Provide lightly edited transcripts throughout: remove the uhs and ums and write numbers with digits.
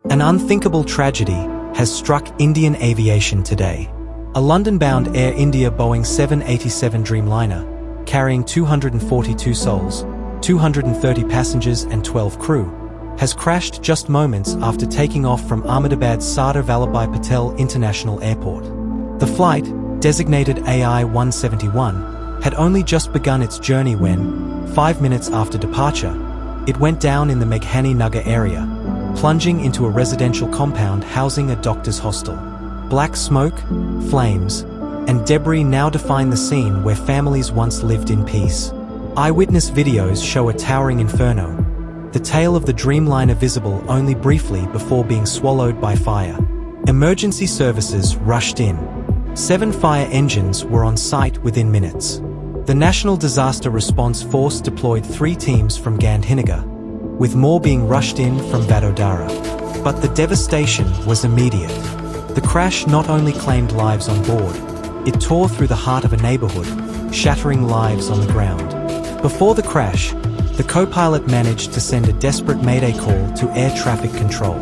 An unthinkable tragedy has struck Indian aviation today. A London-bound Air India Boeing 787 Dreamliner, carrying 242 souls, 230 passengers and 12 crew, has crashed just moments after taking off from Ahmedabad's Sardar Vallabhbhai Patel International Airport. The flight, designated AI-171, had only just begun its journey when, 5 minutes after departure, it went down in the Meghani Nagar area, plunging into a residential compound housing a doctor's hostel. Black smoke, flames, and debris now define the scene where families once lived in peace. Eyewitness videos show a towering inferno, the tail of the Dreamliner visible only briefly before being swallowed by fire. Emergency services rushed in. 7 fire engines were on site within minutes. The National Disaster Response Force deployed 3 teams from Gandhinagar, with more being rushed in from Vadodara. But the devastation was immediate. The crash not only claimed lives on board, it tore through the heart of a neighborhood, shattering lives on the ground. Before the crash, the co-pilot managed to send a desperate mayday call to air traffic control.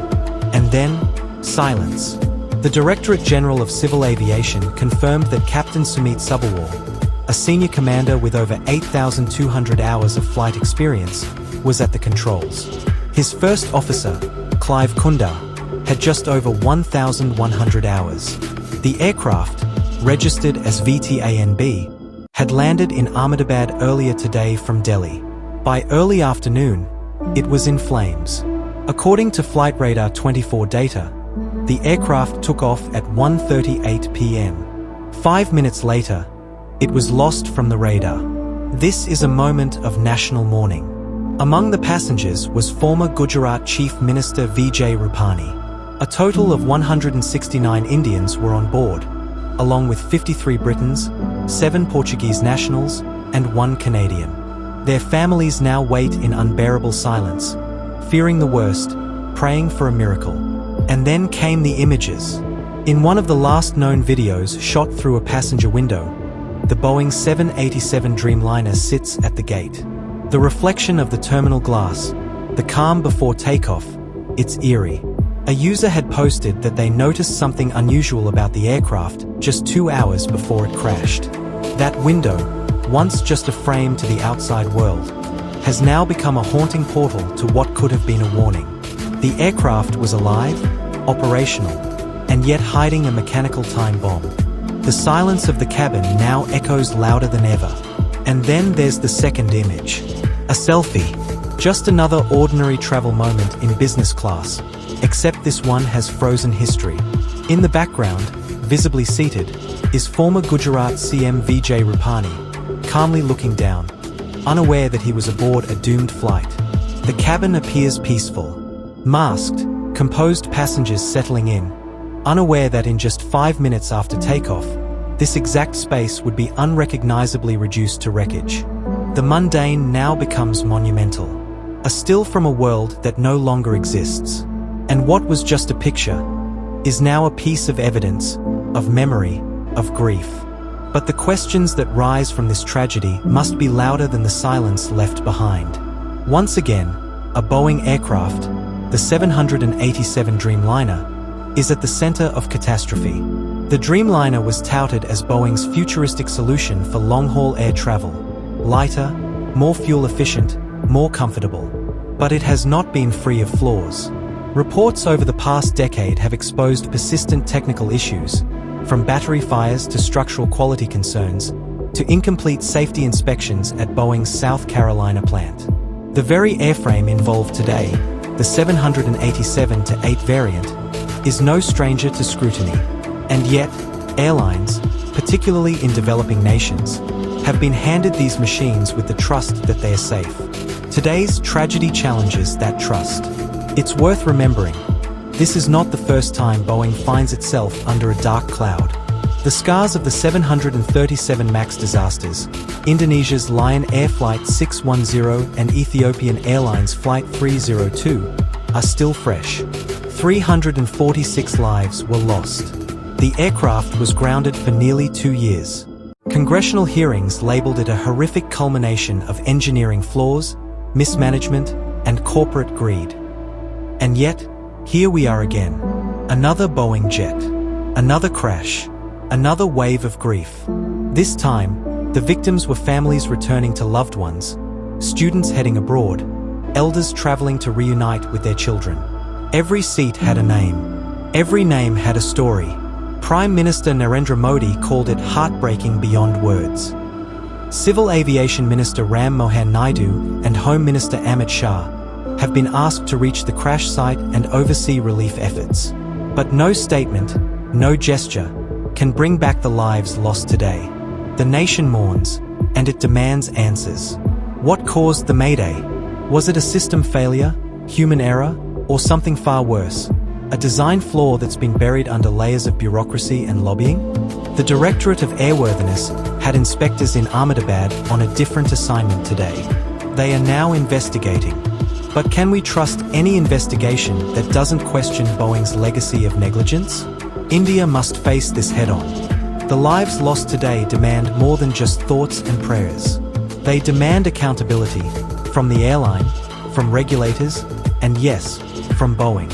And then, silence. The Directorate General of Civil Aviation confirmed that Captain Sumit Subbalwal, a senior commander with over 8,200 hours of flight experience, was at the controls. His first officer, Clive Kundar, had just over 1,100 hours. The aircraft, registered as VTANB, had landed in Ahmedabad earlier today from Delhi. By early afternoon, it was in flames. According to Flight Radar 24 data, the aircraft took off at 1:38 p.m. 5 minutes later, it was lost from the radar. This is a moment of national mourning. Among the passengers was former Gujarat Chief Minister Vijay Rupani. A total of 169 Indians were on board, along with 53 Britons, 7 Portuguese nationals, and 1 Canadian. Their families now wait in unbearable silence, fearing the worst, praying for a miracle. And then came the images. In one of the last known videos shot through a passenger window, the Boeing 787 Dreamliner sits at the gate. The reflection of the terminal glass, the calm before takeoff, it's eerie. A user had posted that they noticed something unusual about the aircraft just 2 hours before it crashed. That window, once just a frame to the outside world, has now become a haunting portal to what could have been a warning. The aircraft was alive, operational, and yet hiding a mechanical time bomb. The silence of the cabin now echoes louder than ever. And then there's the second image. A selfie. Just another ordinary travel moment in business class, except this one has frozen history. In the background, visibly seated, is former Gujarat CM Vijay Rupani, calmly looking down, unaware that he was aboard a doomed flight. The cabin appears peaceful. Masked, composed passengers settling in, unaware that in just 5 minutes after takeoff, this exact space would be unrecognizably reduced to wreckage. The mundane now becomes monumental, a still from a world that no longer exists. And what was just a picture is now a piece of evidence, of memory, of grief. But the questions that rise from this tragedy must be louder than the silence left behind. Once again, a Boeing aircraft, the 787 Dreamliner, is at the center of catastrophe. The Dreamliner was touted as Boeing's futuristic solution for long-haul air travel. Lighter, more fuel-efficient, more comfortable. But it has not been free of flaws. Reports over the past decade have exposed persistent technical issues, from battery fires to structural quality concerns, to incomplete safety inspections at Boeing's South Carolina plant. The very airframe involved today, the 787-8 variant, is no stranger to scrutiny. And yet, airlines, particularly in developing nations, have been handed these machines with the trust that they are safe. Today's tragedy challenges that trust. It's worth remembering, this is not the first time Boeing finds itself under a dark cloud. The scars of the 737 MAX disasters, Indonesia's Lion Air Flight 610 and Ethiopian Airlines Flight 302, are still fresh. 346 lives were lost. The aircraft was grounded for nearly 2 years. Congressional hearings labeled it a horrific culmination of engineering flaws, mismanagement, and corporate greed. And yet, Here we are again. Another Boeing jet. Another crash. Another wave of grief. This time, the victims were families returning to loved ones, students heading abroad, elders traveling to reunite with their children. Every seat had a name. Every name had a story. Prime Minister Narendra Modi called it heartbreaking beyond words. Civil Aviation Minister Ram Mohan Naidu and Home Minister Amit Shah have been asked to reach the crash site and oversee relief efforts. But no statement, no gesture, can bring back the lives lost today. The nation mourns, and it demands answers. What caused the mayday? Was it a system failure, human error, or something far worse? A design flaw that's been buried under layers of bureaucracy and lobbying? The Directorate of Airworthiness had inspectors in Ahmedabad on a different assignment today. They are now investigating. But can we trust any investigation that doesn't question Boeing's legacy of negligence? India must face this head-on. The lives lost today demand more than just thoughts and prayers. They demand accountability from the airline, from regulators, and yes, from Boeing.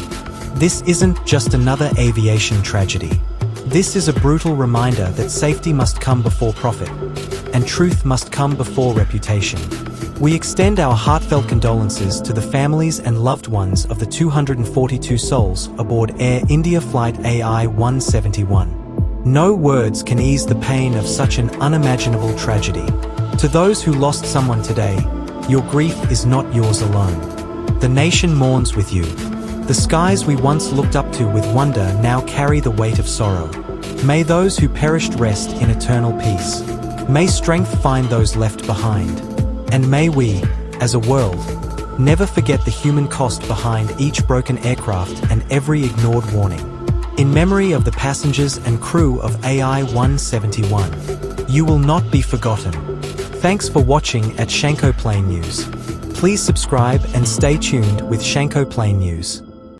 This isn't just another aviation tragedy. This is a brutal reminder that safety must come before profit, and truth must come before reputation. We extend our heartfelt condolences to the families and loved ones of the 242 souls aboard Air India Flight AI-171. No words can ease the pain of such an unimaginable tragedy. To those who lost someone today, your grief is not yours alone. The nation mourns with you. The skies we once looked up to with wonder now carry the weight of sorrow. May those who perished rest in eternal peace. May strength find those left behind. And may we, as a world, never forget the human cost behind each broken aircraft and every ignored warning. In memory of the passengers and crew of AI-171, you will not be forgotten. Thanks for watching at Shanko Plane News. Please subscribe and stay tuned with Shanko Plane News.